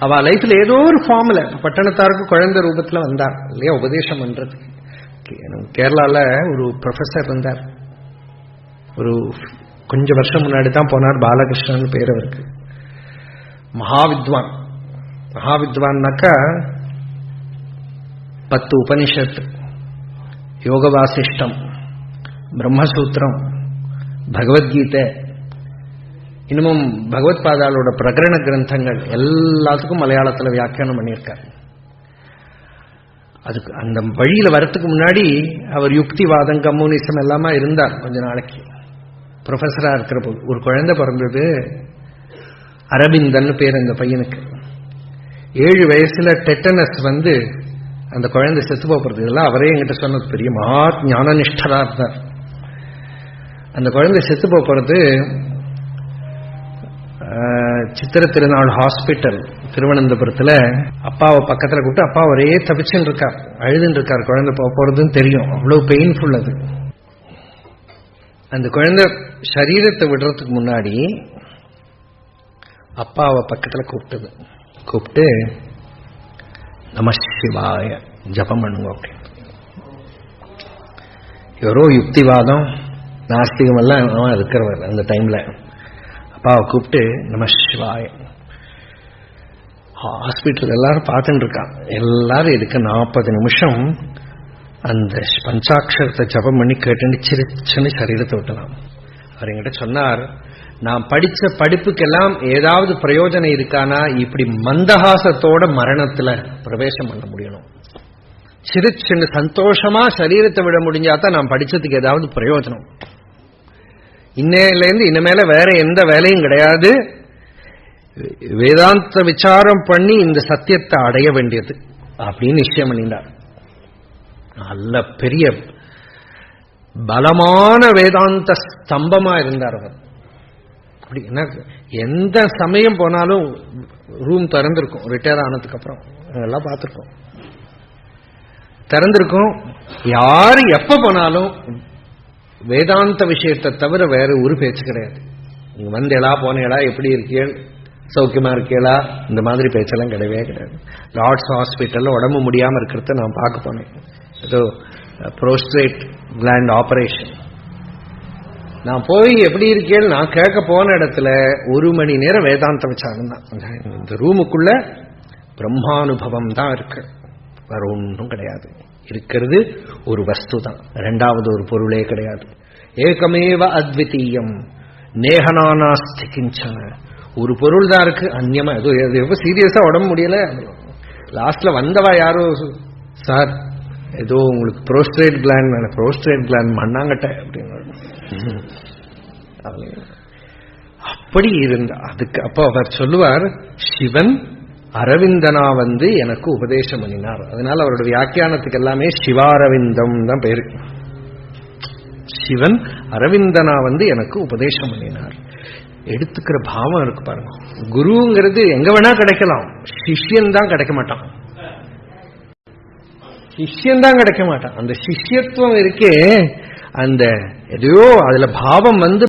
அவ லைஃப்ல ஏதோ ஒரு ஃபார்ம்ல பட்டணத்தாருக்கு குழந்தை ரூபத்துல வந்தார் இல்லையா உபதேசம் பண்றதுக்கு. கேரளால ஒரு ப்ரொஃபசர் இருந்தார், ஒரு கொஞ்சம் வருஷம் முன்னாடி தான் போனார், பாலகிருஷ்ணன் பேர் அவருக்கு. மகாவித்வான். மகாவித்வான்னாக்கா 10 உபனிஷத்து, யோக வாசிஷ்டம், பிரம்மசூத்திரம், பகவத்கீதை, இன்னமும் பகவத் பாதாளோட பிரகரண கிரந்தங்கள் எல்லாத்துக்கும் மலையாளத்தில் வியாக்கியானம் பண்ணியிருக்கார். அதுக்கு அந்த வழியில வரத்துக்கு முன்னாடி அவர் யுக்திவாதம் கம்யூனிசம் எல்லாமே இருந்தார். கொஞ்ச நாளைக்கு ப்ரொஃபஸரா இருக்கிற போது ஒரு குழந்தை பிறந்தது, அரவிந்தன் பேர் அந்த பையனுக்கு. 7 வயசுல டெட்டனஸ் வந்து அந்த குழந்தை செத்து போறது. இதெல்லாம் அவரே என்கிட்ட சொன்னது. பெரிய மகா ஞானனிஷ்டரா இருந்தார். அந்த குழந்தை செத்து போறது சித்திர திருநாள் ஹாஸ்பிட்டல் திருவனந்தபுரத்துல அப்பாவை பக்கத்துல கூப்பிட்டு, அப்பா ஒரே தவிச்சுன்னு இருக்கார், அழுதுன்னு இருக்கார். குழந்தை போறதுன்னு தெரியும், அவ்வளவு பெயின்ஃபுல் அது. அந்த குழந்தை சரீரத்தை விடுறதுக்கு முன்னாடி அப்பாவை பக்கத்துல கூப்பிட்டு நம சிவாய ஜபம் பண்ணுங்க அப்படின்னு. எவரோ யுக்திவாதம் நாஸ்திகம் எல்லாம் இருக்கிறவர் அந்த டைம்ல அப்பாவை கூப்பிட்டு நம சிவாய. ஹாஸ்பிட்டல் எல்லாரும் பார்த்துட்டு இருக்கான். எல்லாரும் இதுக்கு 40 நிமிஷம் அந்த பஞ்சாட்சரத்தை ஜபம் பண்ணி கேட்டு சிரிச்சுன்னு சரீரத்தை விட்டலாம். அவர் என்கிட்ட சொன்னார், நான் படிச்ச படிப்புக்கெல்லாம் ஏதாவது பிரயோஜனம் இருக்கானா, இப்படி மந்தஹாசத்தோட மரணத்துல பிரவேசம் பண்ண முடியணும். சிரிச்சுன்னு சந்தோஷமா சரீரத்தை விட முடிஞ்சாதான் நான் படிச்சதுக்கு ஏதாவது பிரயோஜனம். இன்னையிலேருந்து இனிமேல வேற எந்த வேலையும் கிடையாது, வேதாந்த விசாரம் பண்ணி இந்த சத்தியத்தை அடைய வேண்டியது அப்படின்னு நிச்சயம் பண்ணினார். நல்ல பெரிய பலமான வேதாந்த ஸ்தம்பமா இருந்தார் அவர். அப்படி என்ன, எந்த சமயம் போனாலும் ரூம் திறந்திருக்கும். ரிட்டையர் ஆனதுக்கு அப்புறம் எல்லாம் பார்த்துருக்கோம், திறந்திருக்கும். யாரு எப்ப போனாலும் வேதாந்த விஷயத்தை தவிர வேற ஒரு பேச்சு கிடையாது. நீங்க வந்தேளா போனேளா, எப்படி இருக்கீள், சௌக்கியமா இருக்கீளா, இந்த மாதிரி பேச்செல்லாம் கிடையவே கிடையாது. லார்ட்ஸ் ஹாஸ்பிட்டல்ல உடம்பு முடியாம இருக்கிறத நான் பார்க்க போனேன். ஏதோ ப்ரோஸ்ட்ரேட் கிளாண்ட் ஆபரேஷன். நான் போய் எப்படி இருக்கேன்னு நான் கேட்க போன இடத்துல 1 மணி நேரம் வேதாந்த விசாரம் தான். இந்த ரூமுக்குள்ள பிரம்மானுபவம் தான் இருக்கு, வேற ஒன்றும் கிடையாது. இருக்கிறது ஒரு வஸ்து தான், ரெண்டாவது ஒரு பொருளே கிடையாது. ஏகமேவ அத்விதீயம் நேகனானாஸ்தி கிஞ்சன. ஒரு பொருள் தான் இருக்கு, அந்நியமா. ஏதோ சீரியஸா உடம்பு முடியல, லாஸ்ட்ல வந்தவா யாரோ, சார் ஏதோ உங்களுக்கு ப்ரோஸ்ட்ரேட் கிளாண்ட் வேணும், ப்ரோஸ்ட்ரேட் கிளாண்ட் மண்ணாங்கட்ட அப்படின்னு. அப்படி இருந்தா அதுக்கு அப்போ அவர் சொல்லுவார், சிவன் அரவிந்தனா வந்து எனக்கு உபதேசம் பண்ணினார். அதனால அவரோட வியாக்கியானத்துக்கு எல்லாமே சிவாரவிந்தம் தான் பேரு. சிவன் அரவிந்தனா வந்து எனக்கு உபதேசம் பண்ணினார். எடுத்துக்கிற பாவம் இருக்கு பாருங்க. குருங்கிறது எங்க வேணா கிடைக்கலாம், சிஷ்யன் தான் கிடைக்க மாட்டான். சிஷ்யன் தான் கிடைக்க மாட்டான். அந்த சிஷ்யத்துவம் இருக்கே, அந்த எதையோ அதுல பாவம் வந்து